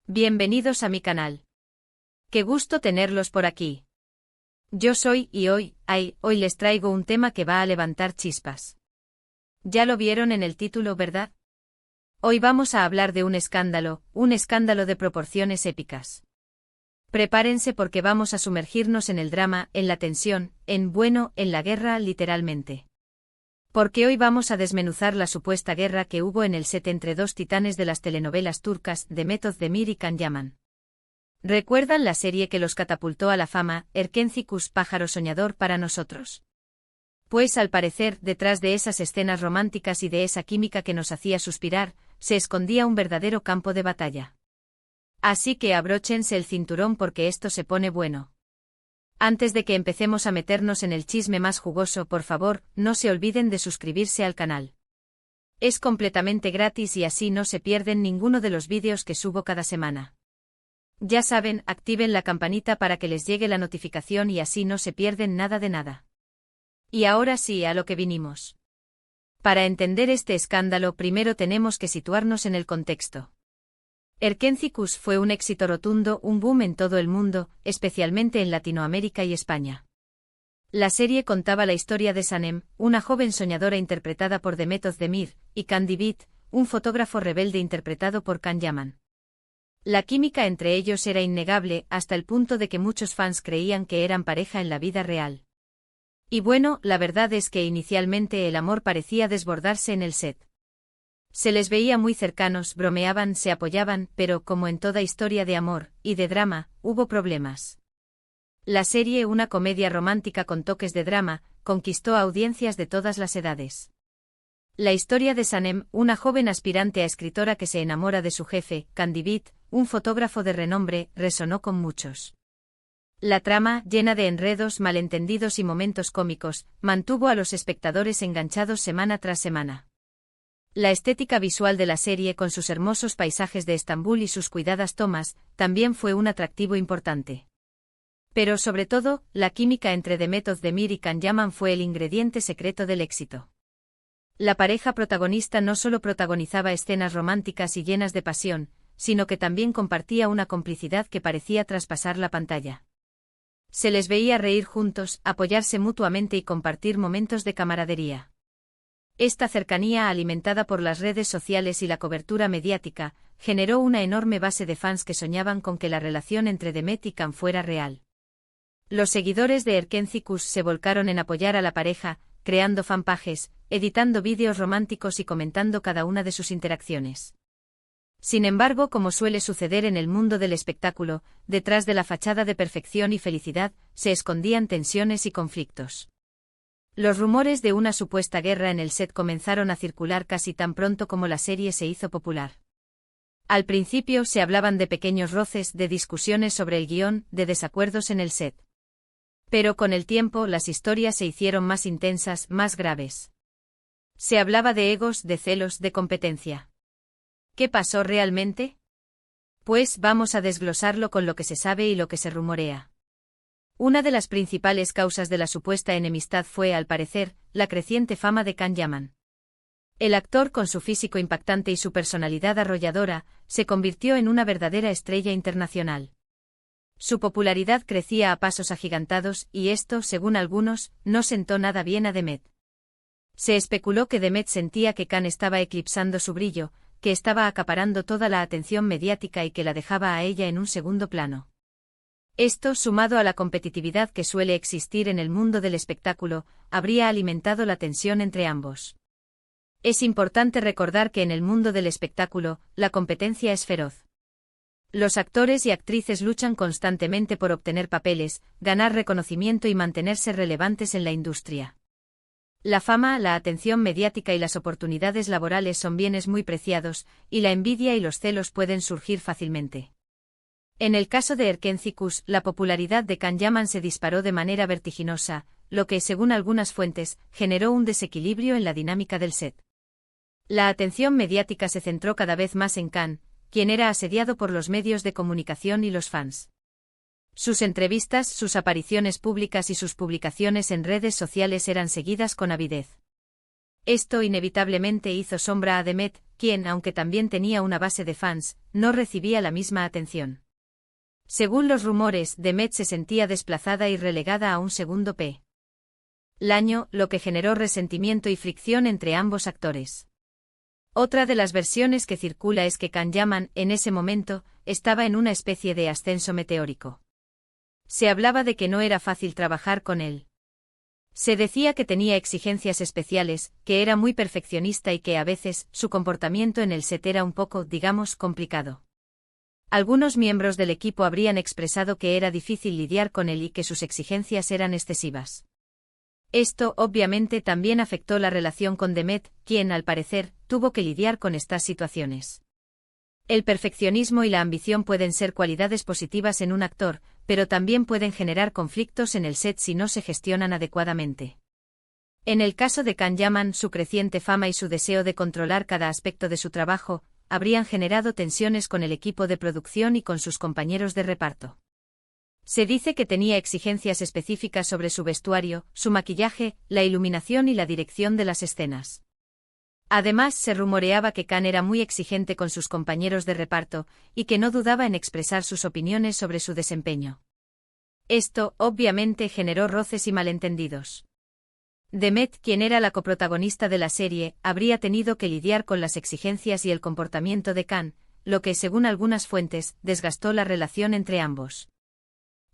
Bienvenidos a mi canal. Qué gusto tenerlos por aquí. Yo soy y hoy les traigo un tema que va a levantar chispas. Ya lo vieron en el título, ¿verdad? Hoy vamos a hablar de un escándalo de proporciones épicas. Prepárense porque vamos a sumergirnos en el drama, en la tensión, en la guerra literalmente. Porque hoy vamos a desmenuzar la supuesta guerra que hubo en el set entre dos titanes de las telenovelas turcas, Demet Özdemir y Can Yaman. ¿Recuerdan la serie que los catapultó a la fama, Erkenci Kuş, pájaro soñador para nosotros? Pues al parecer, detrás de esas escenas románticas y de esa química que nos hacía suspirar, se escondía un verdadero campo de batalla. Así que abróchense el cinturón porque esto se pone bueno. Antes de que empecemos a meternos en el chisme más jugoso, por favor, no se olviden de suscribirse al canal. Es completamente gratis y así no se pierden ninguno de los vídeos que subo cada semana. Ya saben, activen la campanita para que les llegue la notificación y así no se pierden nada de nada. Y ahora sí, a lo que vinimos. Para entender este escándalo primero tenemos que situarnos en el contexto. Erkenci Kuş fue un éxito rotundo, un boom en todo el mundo, especialmente en Latinoamérica y España. La serie contaba la historia de Sanem, una joven soñadora interpretada por Demet Özdemir, y Can Divit, un fotógrafo rebelde interpretado por Can Yaman. La química entre ellos era innegable, hasta el punto de que muchos fans creían que eran pareja en la vida real. Y bueno, la verdad es que inicialmente el amor parecía desbordarse en el set. Se les veía muy cercanos, bromeaban, se apoyaban, pero como en toda historia de amor y de drama, hubo problemas. La serie, una comedia romántica con toques de drama, conquistó a audiencias de todas las edades. La historia de Sanem, una joven aspirante a escritora que se enamora de su jefe, Can Divit, un fotógrafo de renombre, resonó con muchos. La trama, llena de enredos, malentendidos y momentos cómicos, mantuvo a los espectadores enganchados semana tras semana. La estética visual de la serie, con sus hermosos paisajes de Estambul y sus cuidadas tomas, también fue un atractivo importante. Pero sobre todo, la química entre Demet Özdemir y Can Yaman fue el ingrediente secreto del éxito. La pareja protagonista no solo protagonizaba escenas románticas y llenas de pasión, sino que también compartía una complicidad que parecía traspasar la pantalla. Se les veía reír juntos, apoyarse mutuamente y compartir momentos de camaradería. Esta cercanía, alimentada por las redes sociales y la cobertura mediática, generó una enorme base de fans que soñaban con que la relación entre Demet y Can fuera real. Los seguidores de Erkenci Kuş se volcaron en apoyar a la pareja, creando fanpages, editando vídeos románticos y comentando cada una de sus interacciones. Sin embargo, como suele suceder en el mundo del espectáculo, detrás de la fachada de perfección y felicidad, se escondían tensiones y conflictos. Los rumores de una supuesta guerra en el set comenzaron a circular casi tan pronto como la serie se hizo popular. Al principio se hablaban de pequeños roces, de discusiones sobre el guión, de desacuerdos en el set. Pero con el tiempo las historias se hicieron más intensas, más graves. Se hablaba de egos, de celos, de competencia. ¿Qué pasó realmente? Pues vamos a desglosarlo con lo que se sabe y lo que se rumorea. Una de las principales causas de la supuesta enemistad fue, al parecer, la creciente fama de Can Yaman. El actor, con su físico impactante y su personalidad arrolladora, se convirtió en una verdadera estrella internacional. Su popularidad crecía a pasos agigantados y esto, según algunos, no sentó nada bien a Demet. Se especuló que Demet sentía que Can estaba eclipsando su brillo, que estaba acaparando toda la atención mediática y que la dejaba a ella en un segundo plano. Esto, sumado a la competitividad que suele existir en el mundo del espectáculo, habría alimentado la tensión entre ambos. Es importante recordar que en el mundo del espectáculo, la competencia es feroz. Los actores y actrices luchan constantemente por obtener papeles, ganar reconocimiento y mantenerse relevantes en la industria. La fama, la atención mediática y las oportunidades laborales son bienes muy preciados, y la envidia y los celos pueden surgir fácilmente. En el caso de Erkenci Kuş, la popularidad de Can Yaman se disparó de manera vertiginosa, lo que, según algunas fuentes, generó un desequilibrio en la dinámica del set. La atención mediática se centró cada vez más en Can, quien era asediado por los medios de comunicación y los fans. Sus entrevistas, sus apariciones públicas y sus publicaciones en redes sociales eran seguidas con avidez. Esto inevitablemente hizo sombra a Demet, quien, aunque también tenía una base de fans, no recibía la misma atención. Según los rumores, Demet se sentía desplazada y relegada a un segundo plano, lo que generó resentimiento y fricción entre ambos actores. Otra de las versiones que circula es que Can Yaman, en ese momento, estaba en una especie de ascenso meteórico. Se hablaba de que no era fácil trabajar con él. Se decía que tenía exigencias especiales, que era muy perfeccionista y que a veces su comportamiento en el set era un poco, digamos, complicado. Algunos miembros del equipo habrían expresado que era difícil lidiar con él y que sus exigencias eran excesivas. Esto, obviamente, también afectó la relación con Demet, quien, al parecer, tuvo que lidiar con estas situaciones. El perfeccionismo y la ambición pueden ser cualidades positivas en un actor, pero también pueden generar conflictos en el set si no se gestionan adecuadamente. En el caso de Can Yaman, su creciente fama y su deseo de controlar cada aspecto de su trabajo, habrían generado tensiones con el equipo de producción y con sus compañeros de reparto. Se dice que tenía exigencias específicas sobre su vestuario, su maquillaje, la iluminación y la dirección de las escenas. Además, se rumoreaba que Can era muy exigente con sus compañeros de reparto, y que no dudaba en expresar sus opiniones sobre su desempeño. Esto, obviamente, generó roces y malentendidos. Demet, quien era la coprotagonista de la serie, habría tenido que lidiar con las exigencias y el comportamiento de Can, lo que, según algunas fuentes, desgastó la relación entre ambos.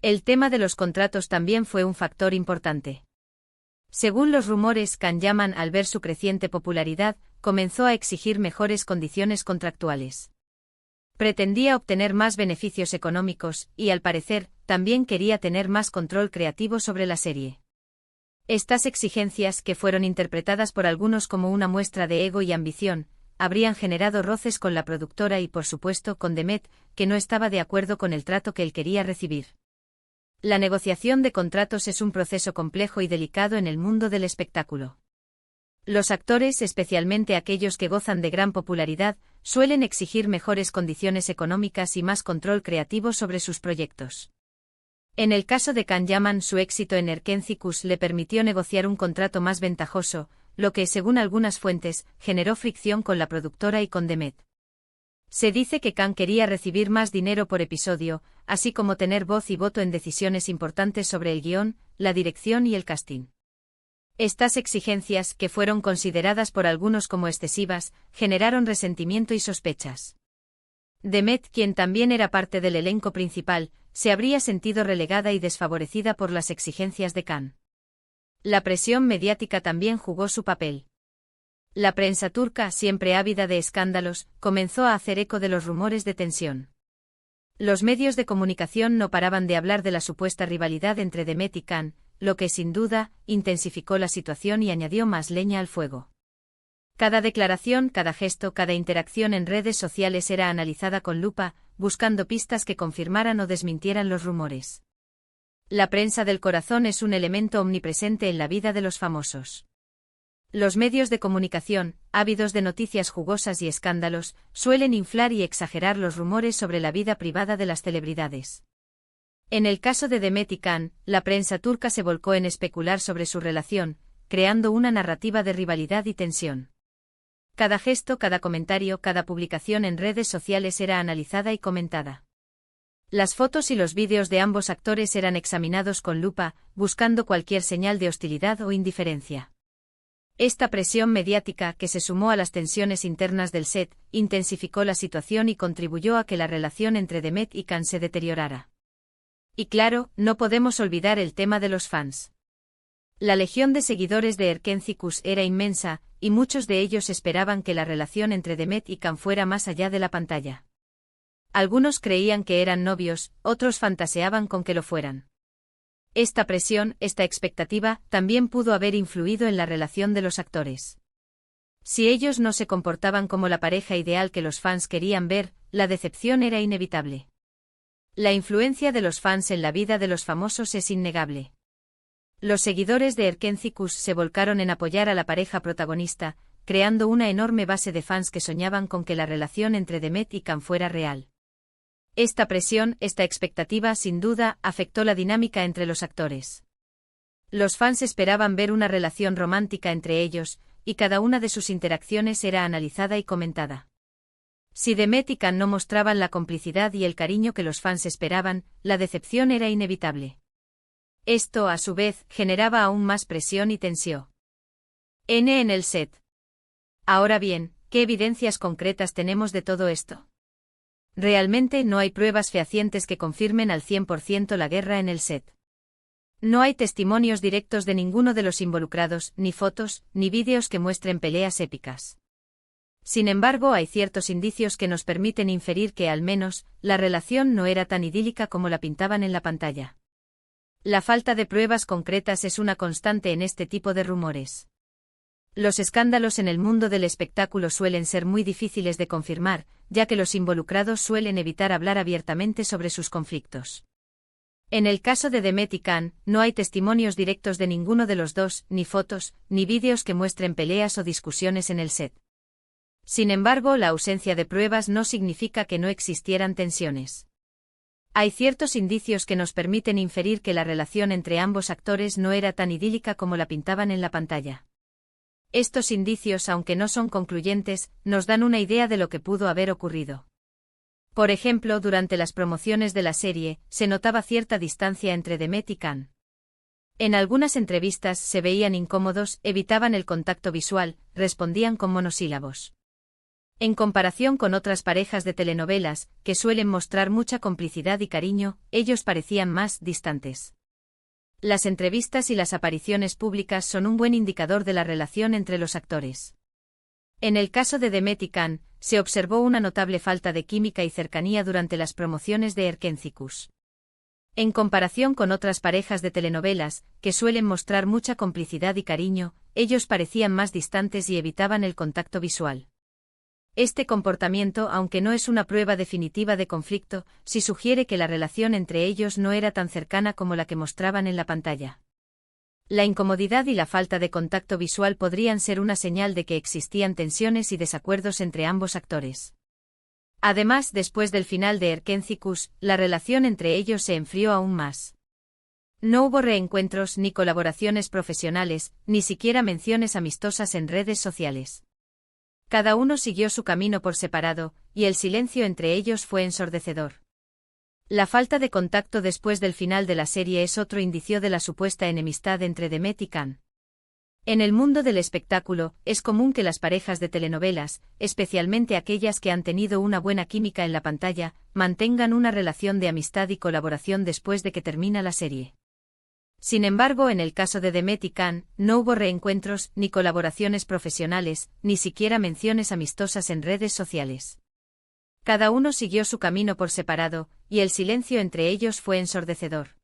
El tema de los contratos también fue un factor importante. Según los rumores, Can Yaman, al ver su creciente popularidad, comenzó a exigir mejores condiciones contractuales. Pretendía obtener más beneficios económicos y, al parecer, también quería tener más control creativo sobre la serie. Estas exigencias, que fueron interpretadas por algunos como una muestra de ego y ambición, habrían generado roces con la productora y, por supuesto, con Demet, que no estaba de acuerdo con el trato que él quería recibir. La negociación de contratos es un proceso complejo y delicado en el mundo del espectáculo. Los actores, especialmente aquellos que gozan de gran popularidad, suelen exigir mejores condiciones económicas y más control creativo sobre sus proyectos. En el caso de Can Yaman, su éxito en Erkencicus le permitió negociar un contrato más ventajoso, lo que, según algunas fuentes, generó fricción con la productora y con Demet. Se dice que Can quería recibir más dinero por episodio, así como tener voz y voto en decisiones importantes sobre el guión, la dirección y el casting. Estas exigencias, que fueron consideradas por algunos como excesivas, generaron resentimiento y sospechas. Demet, quien también era parte del elenco principal, se habría sentido relegada y desfavorecida por las exigencias de Can. La presión mediática también jugó su papel. La prensa turca, siempre ávida de escándalos, comenzó a hacer eco de los rumores de tensión. Los medios de comunicación no paraban de hablar de la supuesta rivalidad entre Demet y Can, lo que sin duda intensificó la situación y añadió más leña al fuego. Cada declaración, cada gesto, cada interacción en redes sociales era analizada con lupa, buscando pistas que confirmaran o desmintieran los rumores. La prensa del corazón es un elemento omnipresente en la vida de los famosos. Los medios de comunicación, ávidos de noticias jugosas y escándalos, suelen inflar y exagerar los rumores sobre la vida privada de las celebridades. En el caso de Demet y Can, la prensa turca se volcó en especular sobre su relación, creando una narrativa de rivalidad y tensión. Cada gesto, cada comentario, cada publicación en redes sociales era analizada y comentada. Las fotos y los vídeos de ambos actores eran examinados con lupa, buscando cualquier señal de hostilidad o indiferencia. Esta presión mediática, que se sumó a las tensiones internas del set, intensificó la situación y contribuyó a que la relación entre Demet y Can se deteriorara. Y claro, no podemos olvidar el tema de los fans. La legión de seguidores de Erkencicus era inmensa, y muchos de ellos esperaban que la relación entre Demet y Can fuera más allá de la pantalla. Algunos creían que eran novios, otros fantaseaban con que lo fueran. Esta presión, esta expectativa, también pudo haber influido en la relación de los actores. Si ellos no se comportaban como la pareja ideal que los fans querían ver, la decepción era inevitable. La influencia de los fans en la vida de los famosos es innegable. Los seguidores de Erkencicus se volcaron en apoyar a la pareja protagonista, creando una enorme base de fans que soñaban con que la relación entre Demet y Can fuera real. Esta presión, esta expectativa, sin duda, afectó la dinámica entre los actores. Los fans esperaban ver una relación romántica entre ellos, y cada una de sus interacciones era analizada y comentada. Si Demet y Can no mostraban la complicidad y el cariño que los fans esperaban, la decepción era inevitable. Esto, a su vez, generaba aún más presión y tensión en el set. Ahora bien, ¿qué evidencias concretas tenemos de todo esto? Realmente no hay pruebas fehacientes que confirmen al 100% la guerra en el set. No hay testimonios directos de ninguno de los involucrados, ni fotos, ni vídeos que muestren peleas épicas. Sin embargo, hay ciertos indicios que nos permiten inferir que, al menos, la relación no era tan idílica como la pintaban en la pantalla. La falta de pruebas concretas es una constante en este tipo de rumores. Los escándalos en el mundo del espectáculo suelen ser muy difíciles de confirmar, ya que los involucrados suelen evitar hablar abiertamente sobre sus conflictos. En el caso de Demet y Can, no hay testimonios directos de ninguno de los dos, ni fotos, ni vídeos que muestren peleas o discusiones en el set. Sin embargo, la ausencia de pruebas no significa que no existieran tensiones. Hay ciertos indicios que nos permiten inferir que la relación entre ambos actores no era tan idílica como la pintaban en la pantalla. Estos indicios, aunque no son concluyentes, nos dan una idea de lo que pudo haber ocurrido. Por ejemplo, durante las promociones de la serie, se notaba cierta distancia entre Demet y Can. En algunas entrevistas se veían incómodos, evitaban el contacto visual, respondían con monosílabos. En comparación con otras parejas de telenovelas, que suelen mostrar mucha complicidad y cariño, ellos parecían más distantes. Las entrevistas y las apariciones públicas son un buen indicador de la relación entre los actores. En el caso de Demet y Can, se observó una notable falta de química y cercanía durante las promociones de Erkénzicus. En comparación con otras parejas de telenovelas, que suelen mostrar mucha complicidad y cariño, ellos parecían más distantes y evitaban el contacto visual. Este comportamiento, aunque no es una prueba definitiva de conflicto, sí sugiere que la relación entre ellos no era tan cercana como la que mostraban en la pantalla. La incomodidad y la falta de contacto visual podrían ser una señal de que existían tensiones y desacuerdos entre ambos actores. Además, después del final de Erkénzicus, la relación entre ellos se enfrió aún más. No hubo reencuentros ni colaboraciones profesionales, ni siquiera menciones amistosas en redes sociales. Cada uno siguió su camino por separado, y el silencio entre ellos fue ensordecedor. La falta de contacto después del final de la serie es otro indicio de la supuesta enemistad entre Demet y Can. En el mundo del espectáculo, es común que las parejas de telenovelas, especialmente aquellas que han tenido una buena química en la pantalla, mantengan una relación de amistad y colaboración después de que termina la serie. Sin embargo, en el caso de Demet y Can, no hubo reencuentros, ni colaboraciones profesionales, ni siquiera menciones amistosas en redes sociales. Cada uno siguió su camino por separado, y el silencio entre ellos fue ensordecedor.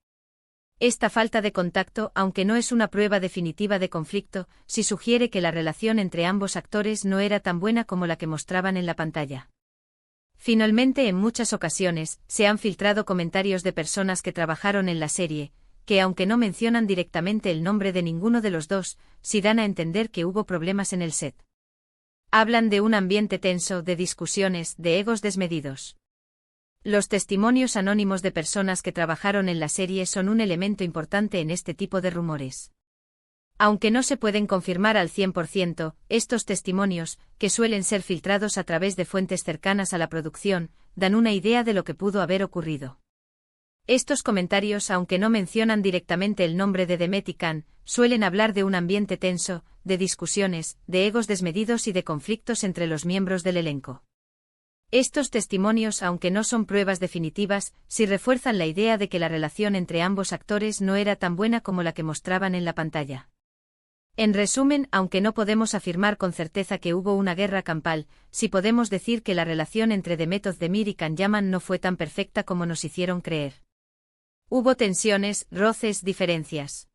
Esta falta de contacto, aunque no es una prueba definitiva de conflicto, sí sugiere que la relación entre ambos actores no era tan buena como la que mostraban en la pantalla. Finalmente, en muchas ocasiones, se han filtrado comentarios de personas que trabajaron en la serie, que aunque no mencionan directamente el nombre de ninguno de los dos, sí dan a entender que hubo problemas en el set. Hablan de un ambiente tenso, de discusiones, de egos desmedidos. Los testimonios anónimos de personas que trabajaron en la serie son un elemento importante en este tipo de rumores. Aunque no se pueden confirmar al 100%, estos testimonios, que suelen ser filtrados a través de fuentes cercanas a la producción, dan una idea de lo que pudo haber ocurrido. Estos comentarios, aunque no mencionan directamente el nombre de Demet y Can, suelen hablar de un ambiente tenso, de discusiones, de egos desmedidos y de conflictos entre los miembros del elenco. Estos testimonios, aunque no son pruebas definitivas, sí refuerzan la idea de que la relación entre ambos actores no era tan buena como la que mostraban en la pantalla. En resumen, aunque no podemos afirmar con certeza que hubo una guerra campal, sí podemos decir que la relación entre Demet Özdemir y Can Yaman no fue tan perfecta como nos hicieron creer. Hubo tensiones, roces, diferencias.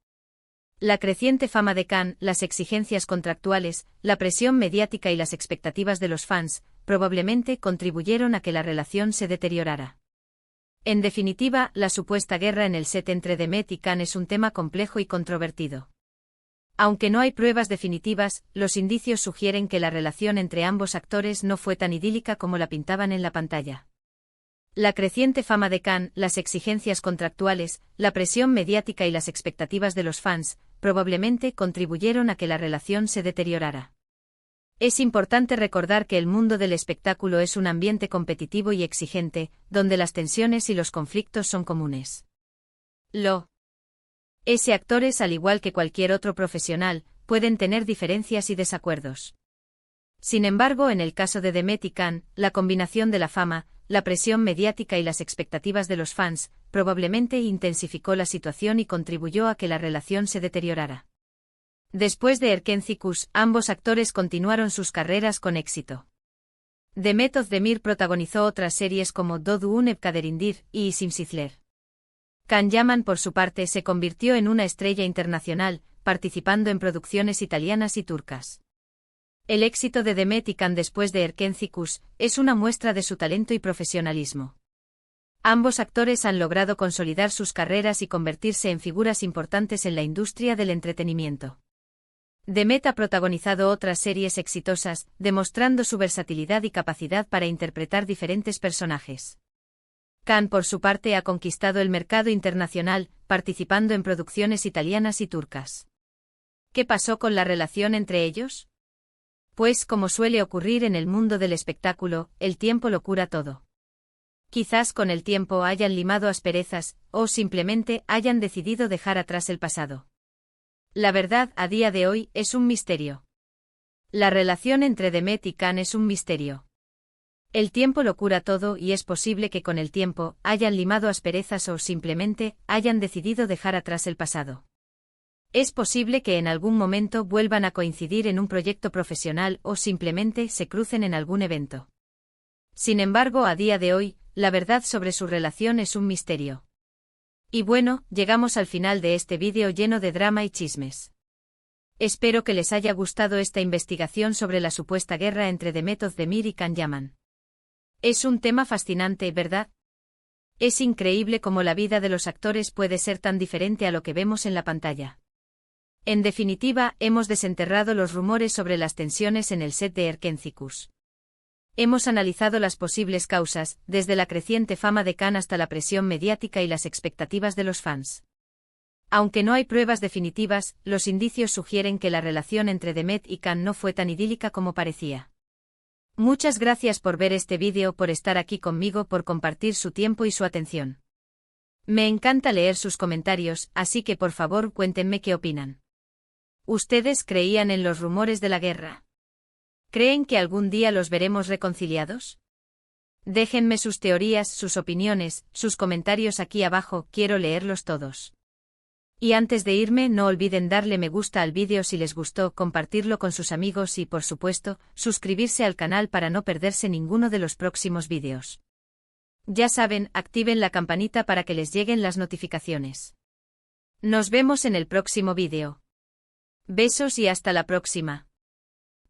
La creciente fama de Can, las exigencias contractuales, la presión mediática y las expectativas de los fans, probablemente contribuyeron a que la relación se deteriorara. En definitiva, la supuesta guerra en el set entre Demet y Can es un tema complejo y controvertido. Aunque no hay pruebas definitivas, los indicios sugieren que la relación entre ambos actores no fue tan idílica como la pintaban en la pantalla. La creciente fama de Can, las exigencias contractuales, la presión mediática y las expectativas de los fans, probablemente contribuyeron a que la relación se deteriorara. Es importante recordar que el mundo del espectáculo es un ambiente competitivo y exigente, donde las tensiones y los conflictos son comunes. Actores, al igual que cualquier otro profesional, pueden tener diferencias y desacuerdos. Sin embargo, en el caso de Demet y Can, la combinación de la fama, la presión mediática y las expectativas de los fans, probablemente intensificó la situación y contribuyó a que la relación se deteriorara. Después de Erkenci Kuş, ambos actores continuaron sus carreras con éxito. Demet Özdemir protagonizó otras series como Doğduğun Ev Kaderindir y Isim Sizler. Can Yaman, por su parte, se convirtió en una estrella internacional, participando en producciones italianas y turcas. El éxito de Demet y Can después de Erkenci Kuş es una muestra de su talento y profesionalismo. Ambos actores han logrado consolidar sus carreras y convertirse en figuras importantes en la industria del entretenimiento. Demet ha protagonizado otras series exitosas, demostrando su versatilidad y capacidad para interpretar diferentes personajes. Can, por su parte, ha conquistado el mercado internacional, participando en producciones italianas y turcas. ¿Qué pasó con la relación entre ellos? Pues, como suele ocurrir en el mundo del espectáculo, el tiempo lo cura todo. Quizás con el tiempo hayan limado asperezas, o simplemente hayan decidido dejar atrás el pasado. La verdad, a día de hoy, es un misterio. La relación entre Demet y Can es un misterio. El tiempo lo cura todo y es posible que con el tiempo hayan limado asperezas o simplemente hayan decidido dejar atrás el pasado. Es posible que en algún momento vuelvan a coincidir en un proyecto profesional o simplemente se crucen en algún evento. Sin embargo, a día de hoy, la verdad sobre su relación es un misterio. Y bueno, llegamos al final de este vídeo lleno de drama y chismes. Espero que les haya gustado esta investigación sobre la supuesta guerra entre Demet Özdemir y Can Yaman. Es un tema fascinante, ¿verdad? Es increíble cómo la vida de los actores puede ser tan diferente a lo que vemos en la pantalla. En definitiva, hemos desenterrado los rumores sobre las tensiones en el set de Erkenci Kuş. Hemos analizado las posibles causas, desde la creciente fama de Can hasta la presión mediática y las expectativas de los fans. Aunque no hay pruebas definitivas, los indicios sugieren que la relación entre Demet y Can no fue tan idílica como parecía. Muchas gracias por ver este vídeo, por estar aquí conmigo, por compartir su tiempo y su atención. Me encanta leer sus comentarios, así que por favor cuéntenme qué opinan. ¿Ustedes creían en los rumores de la guerra? ¿Creen que algún día los veremos reconciliados? Déjenme sus teorías, sus opiniones, sus comentarios aquí abajo, quiero leerlos todos. Y antes de irme, no olviden darle me gusta al vídeo si les gustó, compartirlo con sus amigos y, por supuesto, suscribirse al canal para no perderse ninguno de los próximos vídeos. Ya saben, activen la campanita para que les lleguen las notificaciones. Nos vemos en el próximo vídeo. Besos y hasta la próxima.